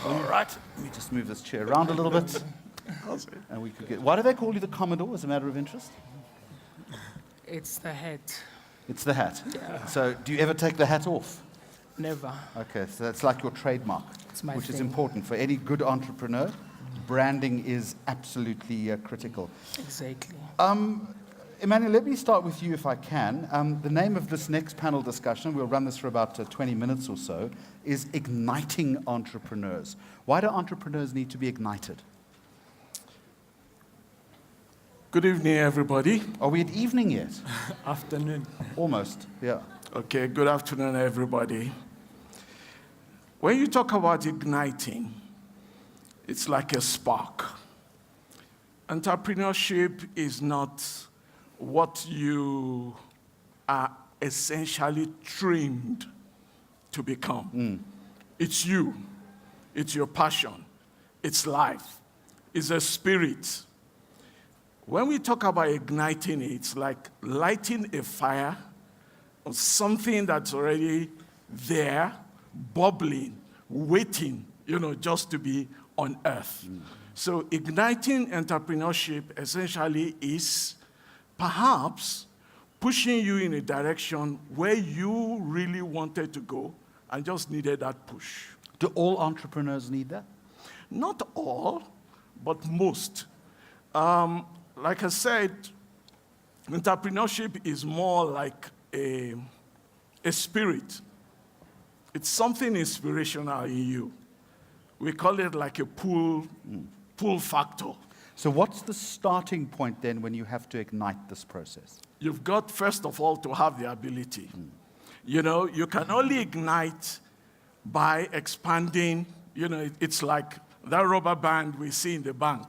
All right, let me just move this chair around a little bit. And we could get. Why do they call you the Commodore, as a matter of interest? It's the hat. It's the hat. Yeah. So, do you ever take the hat off? Never. Okay, so that's like your trademark, It's my which is thing. important for any good entrepreneur. Branding is absolutely critical. Exactly. Emmanuel, let me start with you if I can. The name of this next panel discussion, we'll run this for about 20 minutes or so, is Igniting Entrepreneurs. Why do entrepreneurs need to be ignited? Good evening, everybody. Are we at evening yet? Afternoon. Almost, yeah. Okay, good afternoon, everybody. When you talk about igniting, it's like a spark. Entrepreneurship is not what you are essentially trained to become. It's you. It's your passion. It's life. It's a spirit. When we talk about igniting it, it's like lighting a fire on something that's already there, bubbling, waiting, just to be on earth. So igniting entrepreneurship essentially is perhaps pushing you in a direction where you really wanted to go and just needed that push. Do all entrepreneurs need that? Not all, but most. Like I said, entrepreneurship is more like a spirit. It's something inspirational in you. We call it like a pull factor. So what's the starting point then when you have to ignite this process? You've got, first of all, to have the ability. You can only ignite by expanding. It's like that rubber band we see in the bank.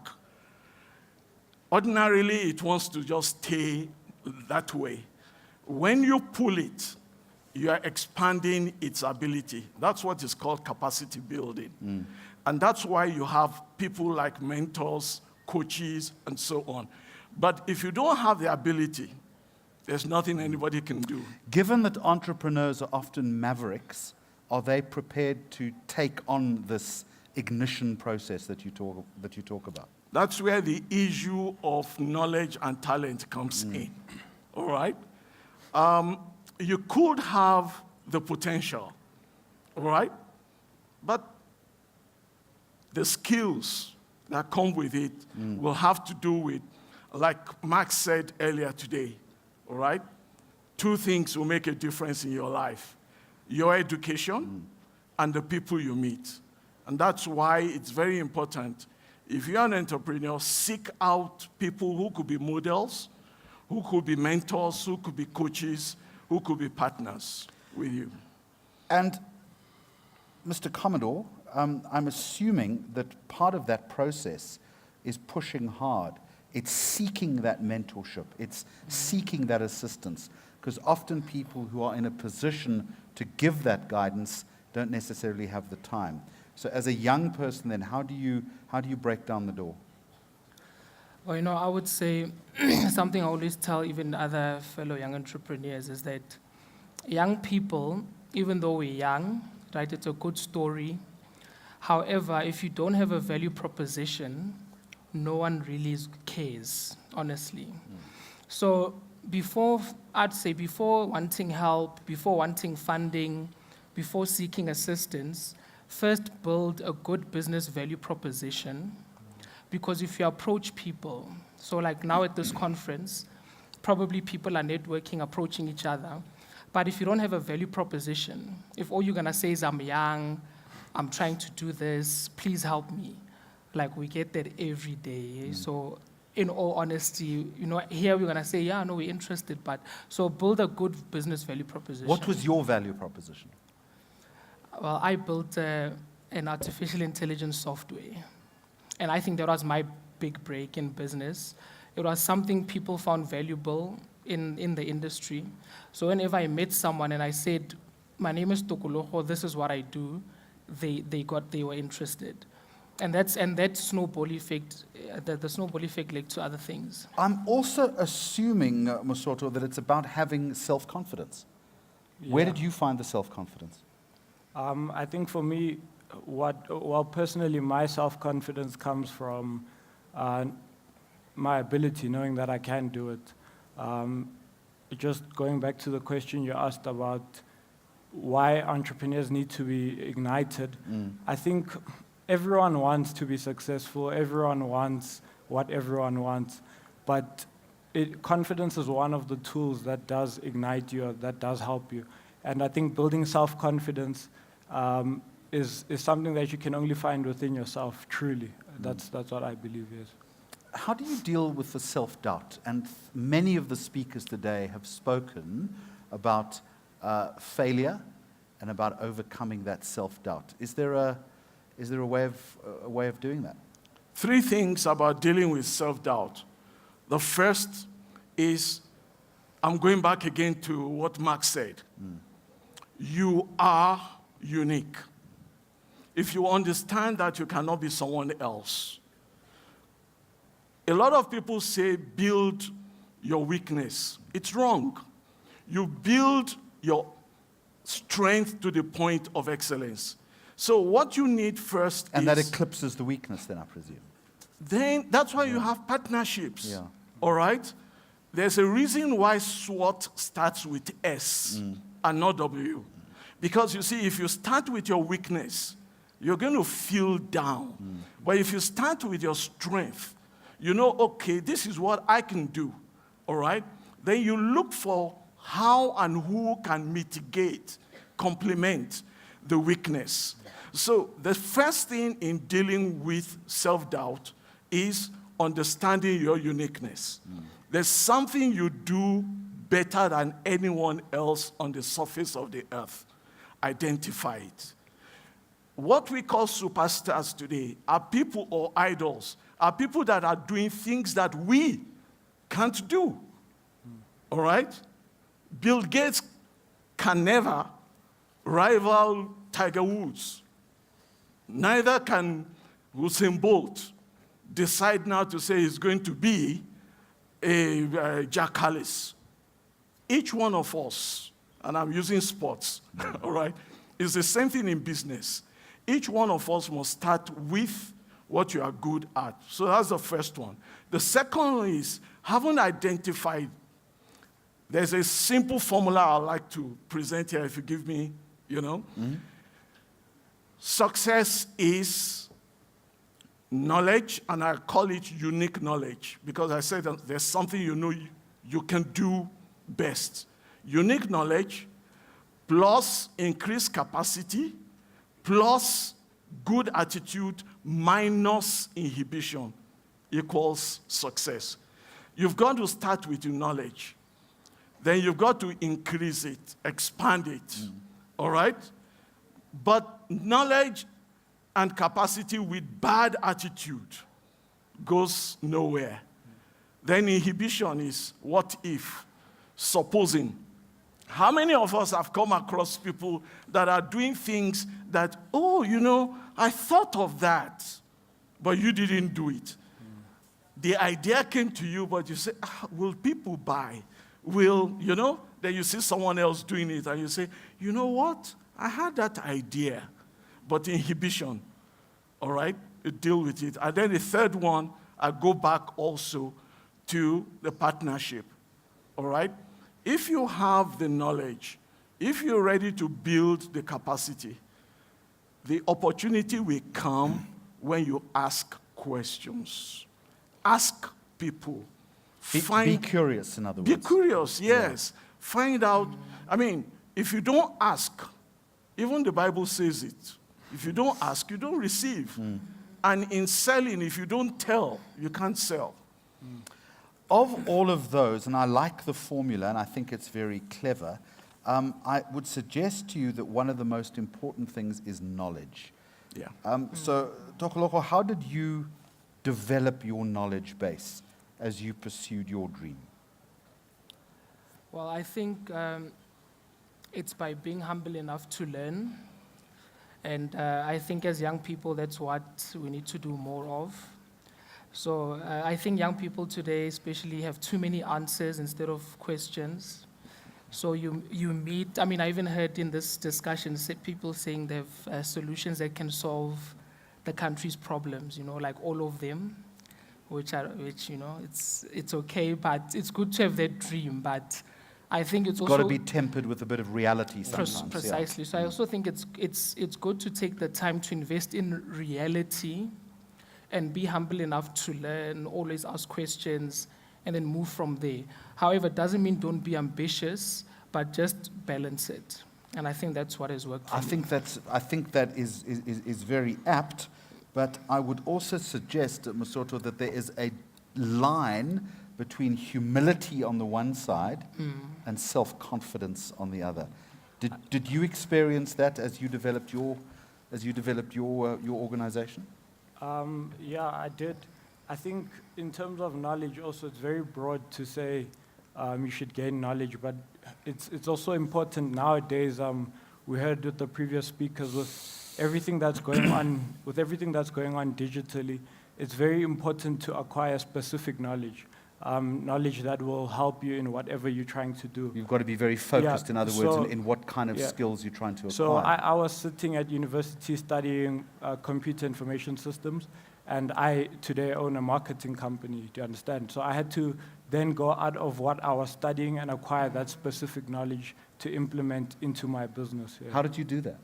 Ordinarily, it wants to just stay that way. When you pull it, you are expanding its ability. That's what is called capacity building. And that's why you have people like mentors, coaches, and so on. But if you don't have the ability, there's nothing anybody can do. Given that entrepreneurs are often mavericks, are they prepared to take on this ignition process that you talk about? That's where the issue of knowledge and talent comes in. All right? You could have the potential, all right? But the skills that come with it will have to do with, like Max said earlier today, all right? Two things will make a difference in your life: your education and the people you meet. And that's why it's very important. If you're an entrepreneur, seek out people who could be models, who could be mentors, who could be coaches, who could be partners with you. And Mr. Commodore, I'm assuming that part of that process is pushing hard. It's seeking that mentorship. It's seeking that assistance. Because often people who are in a position to give that guidance don't necessarily have the time. So as a young person then, how do you break down the door? Well, I would say something I always tell even other fellow young entrepreneurs is that young people, even though we're young, right, it's a good story. However, if you don't have a value proposition, no one really cares, honestly. So before wanting help, before wanting funding, before seeking assistance, first build a good business value proposition. Because if you approach people, so like now at this conference, probably people are networking, approaching each other. But if you don't have a value proposition, if all you're gonna say is, I'm young, I'm trying to do this, please help me. Like we get that every day. So in all honesty, here we're gonna say, yeah, no, we're interested, but so build a good business value proposition. What was your value proposition? Well, I built an artificial intelligence software. And I think that was my big break in business. It was something people found valuable in the industry. So whenever I met someone and I said, my name is Tokoloho, this is what I do, they were interested. And that snowball effect, the snowball effect led to other things. I'm also assuming, Mosoto, that it's about having self-confidence. Yeah. Where did you find the self-confidence? I think for me, well, personally, my self-confidence comes from my ability, knowing that I can do it. Just going back to the question you asked about why entrepreneurs need to be ignited, I think everyone wants to be successful, everyone wants what everyone wants, but confidence is one of the tools that does ignite you, or that does help you. And I think building self-confidence is something that you can only find within yourself, truly. That's what I believe is. How do you deal with the self-doubt? And many of the speakers today have spoken about failure and about overcoming that self-doubt. Is there a way of doing that? 3 things about dealing with self-doubt. The first is, I'm going back again to what Mark said. You are unique. If you understand that you cannot be someone else. A lot of people say build your weakness. It's wrong. You build your strength to the point of excellence. So what you need first And is... that eclipses the weakness then, I presume. Then that's why you have partnerships. Yeah. All right? There's a reason why SWOT starts with S and not W. Because you see, if you start with your weakness, you're going to feel down. But if you start with your strength, you know, okay, this is what I can do. All right? Then you look for how and who can mitigate, complement the weakness. So the first thing in dealing with self-doubt is understanding your uniqueness. There's something you do better than anyone else on the surface of the earth. Identify it. What we call superstars today are people, or idols, are people that are doing things that we can't do. All right? Bill Gates can never rival Tiger Woods. Neither can Usain Bolt decide now to say he's going to be a Jack Callis. Each one of us, and I'm using sports, all right, it's the same thing in business. Each one of us must start with what you are good at. So that's the first one. The second one is, having identified, there's a simple formula I'd like to present here, if you give me, Success is knowledge, and I call it unique knowledge, because I said that there's something you can do best. Unique knowledge plus increased capacity plus good attitude minus inhibition equals success. You've got to start with your knowledge. Then you've got to increase it, expand it, all right? But knowledge and capacity with bad attitude goes nowhere. Then inhibition is what if, supposing. How many of us have come across people that are doing things that, I thought of that, but you didn't do it. The idea came to you, but you say, will people buy? Then you see someone else doing it, and you say, you know what? I had that idea, but inhibition, all right? You deal with it. And then the third one, I go back also to the partnership, all right? If you have the knowledge, if you're ready to build the capacity, the opportunity will come when you ask questions. Ask people. Be curious, in other words. Be curious, yes. Yeah. Find out. If you don't ask, even the Bible says it. If you don't ask, you don't receive. And in selling, if you don't tell, you can't sell. Of all of those, and I like the formula, and I think it's very clever, I would suggest to you that one of the most important things is knowledge. Yeah. So, Tokoloko, how did you develop your knowledge base as you pursued your dream? Well, I think it's by being humble enough to learn. And I think as young people, that's what we need to do more of. So I think young people today especially have too many answers instead of questions. So you meet, I mean, I even heard in this discussion people saying they have solutions that can solve the country's problems, you know, like all of them, which, you know, it's okay, but it's good to have that dream, but I think it's also... Got to be tempered with a bit of reality sometimes. Precisely. So I also think it's good to take the time to invest in reality and be humble enough to learn, always ask questions, and then move from there. However, it doesn't mean don't be ambitious, but just balance it. And I think that's what has worked for me. I think that is very apt, but I would also suggest, Masoto, that there is a line between humility on the one side and self-confidence on the other. Did you experience that as you developed your organization? Yeah, I did. I think in terms of knowledge also, it's very broad to say you should gain knowledge, but it's also important nowadays, we heard with the previous speakers, with everything that's going on digitally, it's very important to acquire specific knowledge. Knowledge that will help you in whatever you're trying to do. You've got to be very focused, in other words, in what kind of yeah. skills you're trying to acquire. So I was sitting at university studying computer information systems, and I today own a marketing company, do you understand? So I had to then go out of what I was studying and acquire that specific knowledge to implement into my business. Yeah. How did you do that?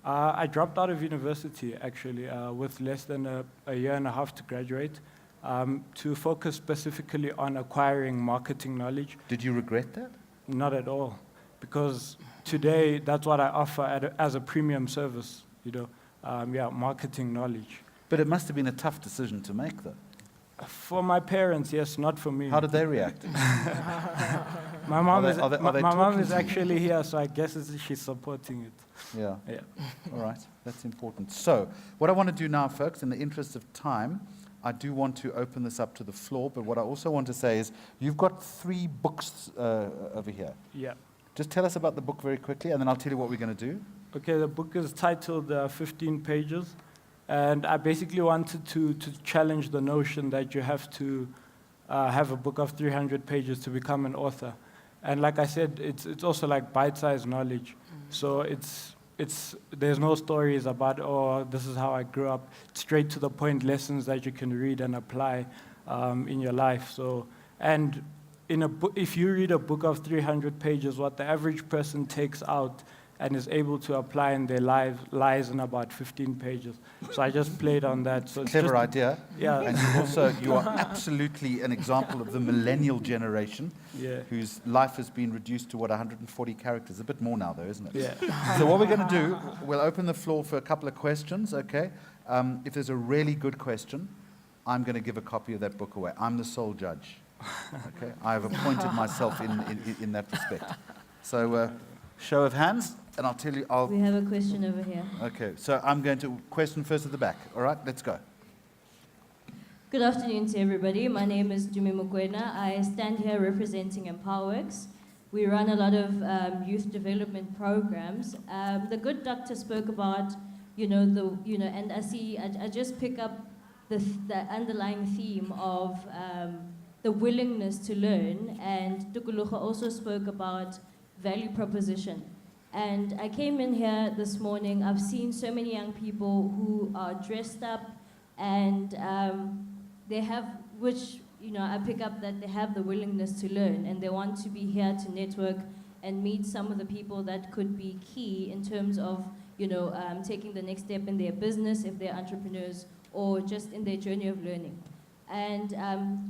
I dropped out of university, actually, with less than a year and a half to graduate. To focus specifically on acquiring marketing knowledge. Did you regret that? Not at all, because today that's what I offer as a premium service, you know, marketing knowledge. But it must have been a tough decision to make, though. For my parents, yes, not for me. How did they react? My mom my mom is actually here, so I guess she's supporting it. Yeah. Yeah. All right, that's important. So what I want to do now, folks, in the interest of time, I do want to open this up to the floor, but what I also want to say is you've got 3 books over here. Yeah. Just tell us about the book very quickly, and then I'll tell you what we're going to do. Okay, the book is titled 15 Pages, and I basically wanted to challenge the notion that you have to have a book of 300 pages to become an author. And like I said, it's also like bite-sized knowledge. So there's no stories about, oh, this is how I grew up. Straight to the point lessons that you can read and apply in your life. So, and in a book, if you read a book of 300 pages, what the average person takes out and is able to apply in their life lies in about 15 pages. So I just played on that. So Clever idea. Yeah. And you are absolutely an example of the millennial generation, Yeah. whose life has been reduced to, 140 characters. A bit more now, though, isn't it? Yeah. So what we're going to do, we'll open the floor for a couple of questions, okay? If there's a really good question, I'm going to give a copy of that book away. I'm the sole judge, okay? I have appointed myself in that respect. So show of hands, and I'll tell you, We have a question over here. Okay, so I'm going to question first at the back. All right, let's go. Good afternoon to everybody. My name is Dumi Mokwena. I stand here representing EmpowerWorks. We run a lot of youth development programs. The good doctor spoke about, and I just pick up the underlying theme of the willingness to learn. And Tukulucha also spoke about value proposition. And I came in here this morning, I've seen so many young people who are dressed up and they have, I pick up that they have the willingness to learn and they want to be here to network and meet some of the people that could be key in terms of, taking the next step in their business if they're entrepreneurs or just in their journey of learning. And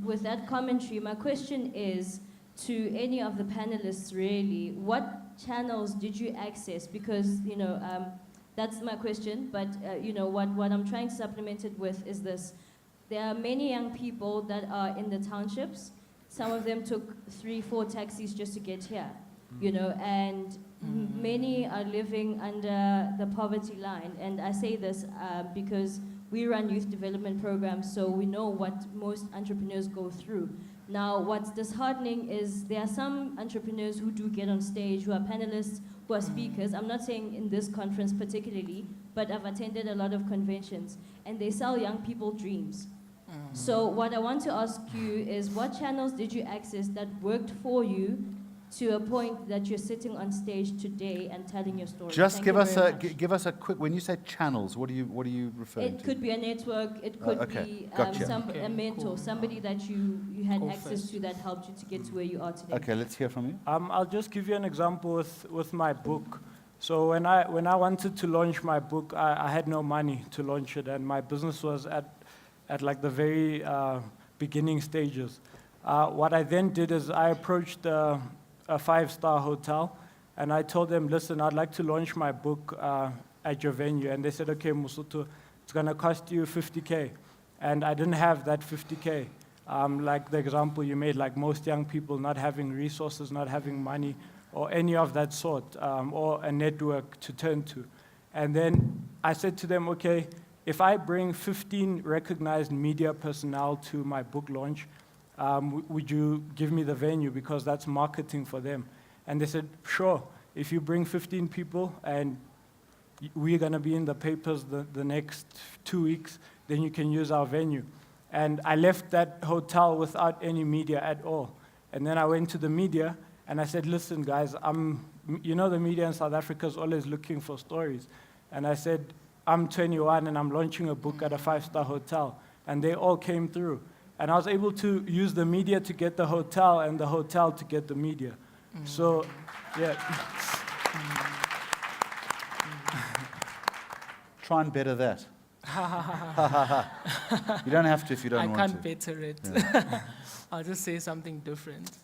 with that commentary, my question is to any of the panelists really, what channels did you access? Because, that's my question, but, what I'm trying to supplement it with is this. There are many young people that are in the townships. Some of them took 3-4 taxis just to get here, and many are living under the poverty line. And I say this because we run youth development programs, so we know what most entrepreneurs go through. Now, what's disheartening is there are some entrepreneurs who do get on stage, who are panelists, who are speakers. I'm not saying in this conference particularly, but I've attended a lot of conventions, and they sell young people dreams. So what I want to ask you is what channels did you access that worked for you to a point that you're sitting on stage today and telling your story. Just Thank give you us very a much. give us a quick. When you say channels, what are you referring It to? could be a network, it could okay. be Gotcha. Okay, a mentor, cool. somebody that you had Go access first. to that helped you to get to where you are today. Okay, let's hear from you. I'll just give you an example with my book. So when I wanted to launch my book, I had no money to launch it, and my business was at like the very beginning stages. What I then did is I approached a 5-star hotel, and I told them, listen, I'd like to launch my book at your venue. And they said, okay, Musutu, it's going to cost you 50K. And I didn't have that 50K. Like the example you made, like most young people not having resources, not having money, or any of that sort, or a network to turn to. And then I said to them, okay, if I bring 15 recognized media personnel to my book launch, would you give me the venue, because that's marketing for them? And they said, sure, if you bring 15 people and we're going to be in the papers the next 2 weeks, then you can use our venue. And I left that hotel without any media at all. And then I went to the media and I said, listen, guys, you know the media in South Africa is always looking for stories. And I said, I'm 21 and I'm launching a book at a 5-star hotel. And they all came through. And I was able to use the media to get the hotel and the hotel to get the media. So, yeah. Try and better that. You don't have to if you don't I want can't to. better it. Yeah. I'll just say something different.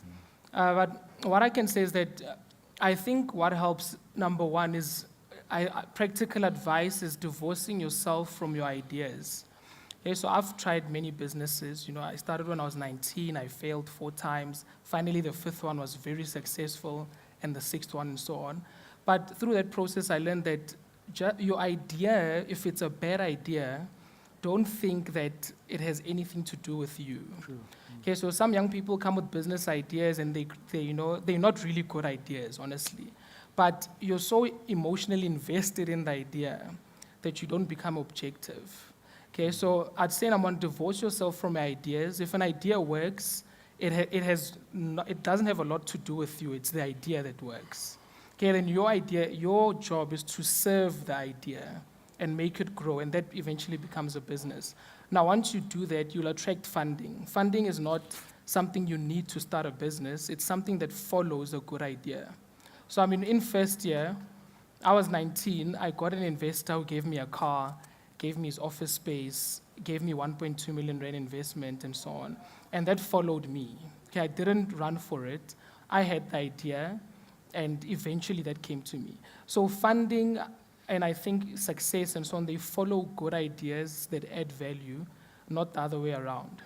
But what I can say is that I think what helps, number one, is practical advice is divorcing yourself from your ideas. Okay, so I've tried many businesses. You know, I started when I was 19. I failed 4 times. Finally, the 5th one was very successful, and the 6th one, and so on. But through that process, I learned that your idea, if it's a bad idea, don't think that it has anything to do with you. True. Okay, so some young people come with business ideas, and they're not really good ideas, honestly. But you're so emotionally invested in the idea that you don't become objective. Okay, so I'd say, number one, divorce yourself from ideas. If an idea works, it doesn't have a lot to do with you. It's the idea that works. Okay, then your job is to serve the idea and make it grow, and that eventually becomes a business. Now, once you do that, you'll attract funding. Funding is not something you need to start a business. It's something that follows a good idea. So, I mean, in first year, I was 19. I got an investor who gave me a car, gave me his office space, gave me 1.2 million rand investment, and so on. And that followed me. Okay, I didn't run for it. I had the idea, and eventually that came to me. So funding, and I think success and so on, they follow good ideas that add value, not the other way around.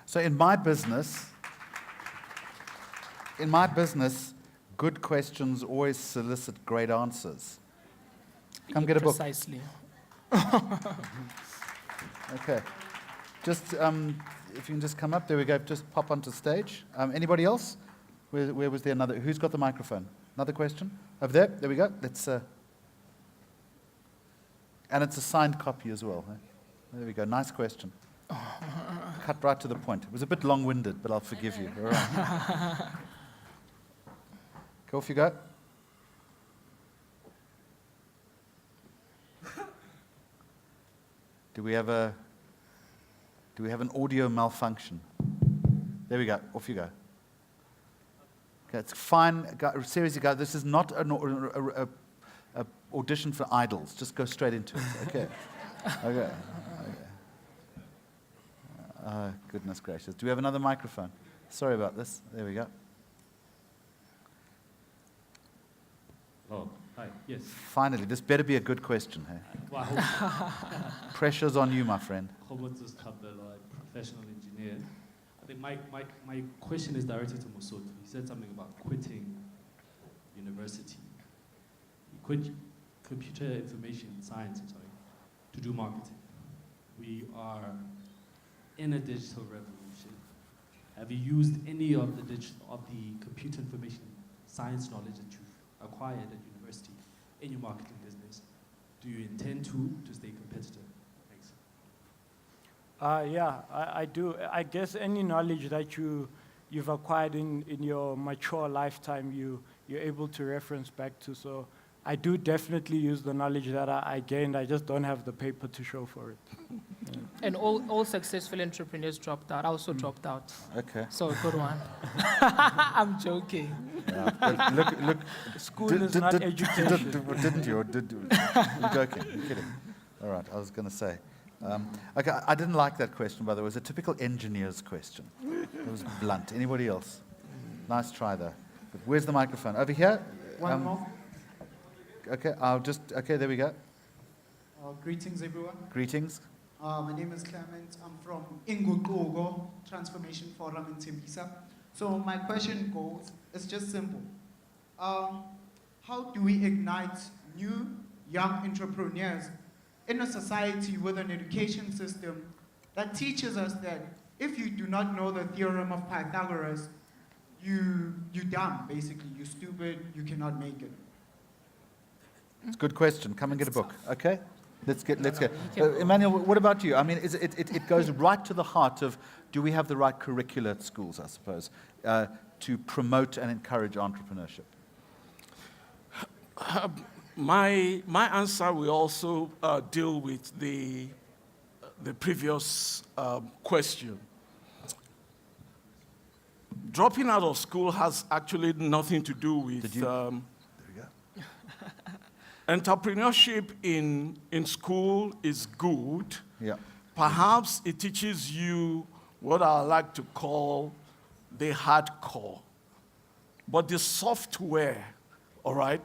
So in my business, good questions always solicit great answers. Come get a book. Precisely. Okay. Just, if you can just come up, there we go, just pop onto stage. Anybody else? Where was there another, who's got the microphone? Another question? Over there we go. Let's, and it's a signed copy as well. Eh? There we go, nice question. Cut right to the point. It was a bit long-winded, but I'll forgive you. All right. Go, off you go. Do we have an audio malfunction? There we go. Off you go. Okay, it's fine. Seriously, guys, this is not an audition for idols. Just go straight into it. Okay. Okay. Goodness gracious. Do we have another microphone? Sorry about this. There we go. Oh, hi. Yes. Finally, this better be a good question. Hey? Well, Pressure's on you, my friend. Robertus Cabello, professional engineer. I think my question is directed to Musoto. He said something about quitting university. He quit computer information science, to do marketing. We are in a digital revolution. Have you used any of the computer information science knowledge that you've acquired at university in your marketing business? Do you intend to stay competitive? Thanks. Yeah, I do. I guess any knowledge that you you've acquired in your mature lifetime, you're able to reference back to. So I do definitely use the knowledge that I gained. I just don't have the paper to show for it. And all successful entrepreneurs dropped out. I also dropped out. Okay. So a good one. I'm joking. Yeah. Look. School is not education. Didn't you? Or did you? I'm joking. I'm kidding. All right. I was going to say. Okay. I didn't like that question, by the way. It was a typical engineer's question. It was blunt. Anybody else? Nice try there. But where's the microphone? Over here. One more. Okay. Okay. There we go. Greetings, everyone. Greetings. My name is Clement. I'm from Inguquko Transformation Forum in Tembisa. So my question goes, it's just simple. How do we ignite new young entrepreneurs in a society with an education system that teaches us that if you do not know the theorem of Pythagoras, you're dumb, basically. You're stupid, you cannot make it. It's a good question. Come and get a book. Okay? Let's get. Emmanuel, what about you? I mean, it goes right to the heart of, do we have the right curricula at schools, I suppose, to promote and encourage entrepreneurship? My answer will also deal with the previous question. Dropping out of school has actually nothing to do with there we go. entrepreneurship in school is good. Yeah. Perhaps it teaches you what I like to call the hardcore. But the software, all right,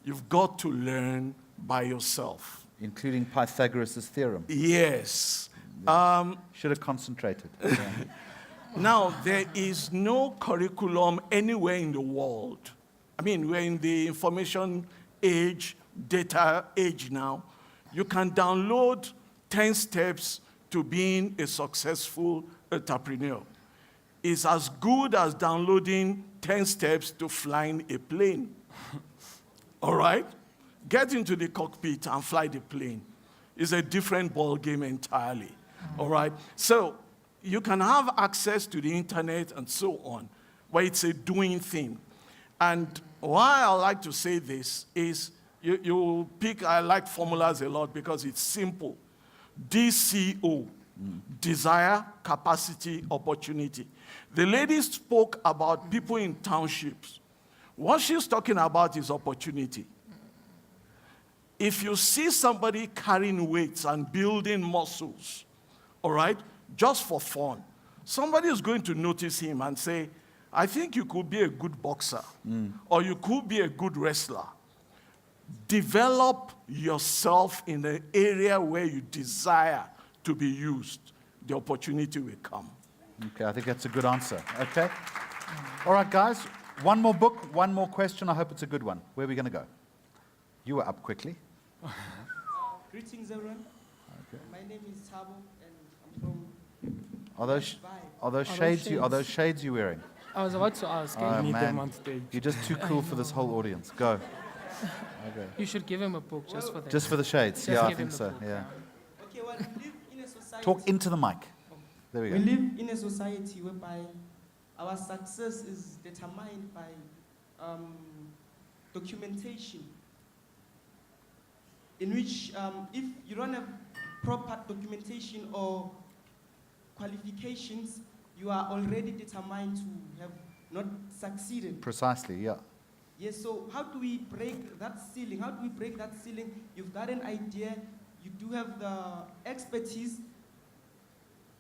you've got to learn by yourself. Including Pythagoras' theorem. Yes. Should have concentrated. Now, there is no curriculum anywhere in the world. I mean, we're in the information age, data age now. You can download 10 steps to being a successful entrepreneur. It's as good as downloading 10 steps to flying a plane. All right? Get into the cockpit and fly the plane. It's a different ball game entirely. All right? So you can have access to the internet and so on, but it's a doing thing. And why I like to say this is you pick, I like formulas a lot because it's simple. DCO, desire, capacity, opportunity. The lady spoke about people in townships. What she's talking about is opportunity. If you see somebody carrying weights and building muscles, all right, just for fun, somebody is going to notice him and say, I think you could be a good boxer, or you could be a good wrestler. Develop yourself in the area where you desire to be used. The opportunity will come. Okay, I think that's a good answer. Okay. All right, guys. One more book, one more question. I hope it's a good one. Where are we going to go? You were up quickly. Greetings, everyone. Okay. My name is Tabo, and I'm from Are those Are those shades you're wearing? I was about to ask. Oh, Need man. them on stage. You're just too cool for this whole audience. Go. Okay. You should give him a book just for that. Just for the shades. Just Yeah, I give him think the so. book, Yeah. okay. Well, we live in a society. Talk into the mic. There we We go. live in a society whereby our success is determined by documentation. In which, if you don't have proper documentation or qualifications, you are already determined to have not succeeded. Precisely, yeah. Yes, so how do we break that ceiling? How do we break that ceiling? You've got an idea, you do have the expertise,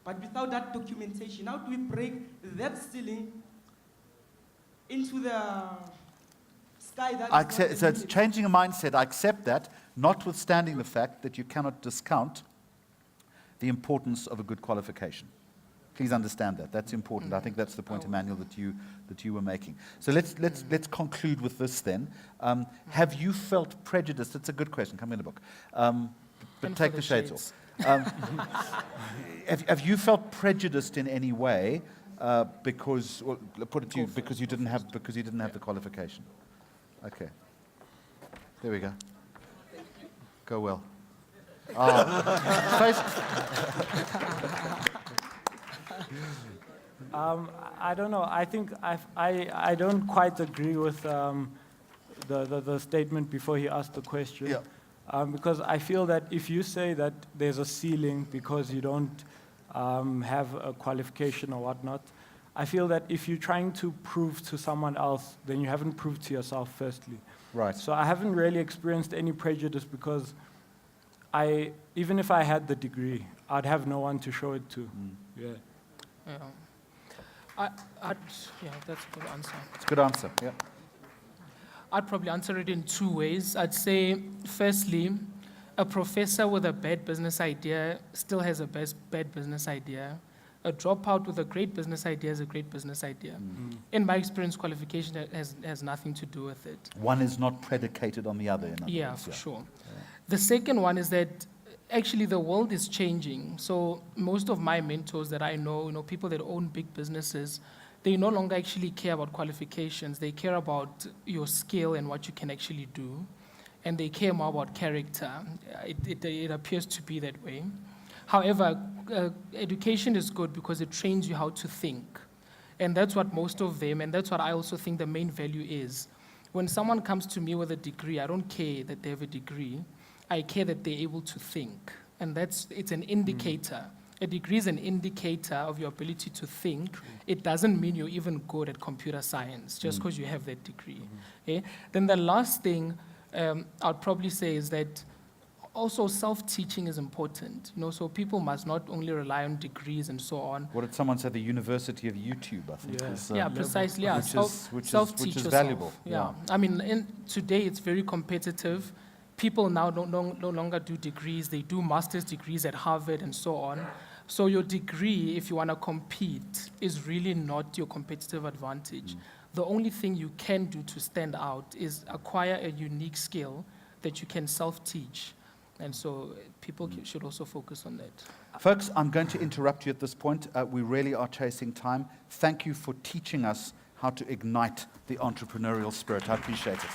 but without that documentation, how do we break that ceiling into the sky that I is accept, not so it's limited? changing a mindset. I accept that, notwithstanding the fact that you cannot discount the importance of a good qualification. Please understand that. That's important. I think that's the point, Emmanuel, that you were making. So let's conclude with this then. Have you felt prejudiced? It's a good question. Come in the book. But And take for the the shades off. Have you felt prejudiced in any way because, or put it to you, because you didn't have the qualification? Okay. There we go. Go well. I don't know. I think I don't quite agree with the statement before he asked the question. Yeah. Because I feel that if you say that there's a ceiling because you don't have a qualification or whatnot, I feel that if you're trying to prove to someone else, then you haven't proved to yourself firstly. Right. So I haven't really experienced any prejudice because even if I had the degree, I'd have no one to show it to. Yeah. Yeah. Yeah, that's a good answer. It's a good answer, yeah. I'd probably answer it in two ways. I'd say, firstly, a professor with a bad business idea still has a bad business idea. A dropout with a great business idea is a great business idea. In my experience, qualification has nothing to do with it. One is not predicated on the other, in other Yeah, words, for sure. The second one is that actually the world is changing. So most of my mentors that I know, people that own big businesses, they no longer actually care about qualifications. They care about your skill and what you can actually do. And they care more about character. It appears to be that way. However, education is good because it trains you how to think. And that's what most of them, and that's what I also think the main value is. When someone comes to me with a degree, I don't care that they have a degree. I care that they're able to think. And it's an indicator. A degree is an indicator of your ability to think. True. It doesn't mean you're even good at computer science just because you have that degree. Okay? Then the last thing I'd probably say is that also self-teaching is important. So people must not only rely on degrees and so on. What did someone say? The University of YouTube, I think. Yeah. Was, Yeah, precisely. Yeah, which self-teach is yourself. valuable. Yeah. I mean, today it's very competitive. People now no longer do degrees. They do master's degrees at Harvard and so on. So your degree, if you want to compete, is really not your competitive advantage. The only thing you can do to stand out is acquire a unique skill that you can self-teach. And so people should also focus on that. Folks, I'm going to interrupt you at this point. We really are chasing time. Thank you for teaching us how to ignite the entrepreneurial spirit. I appreciate it.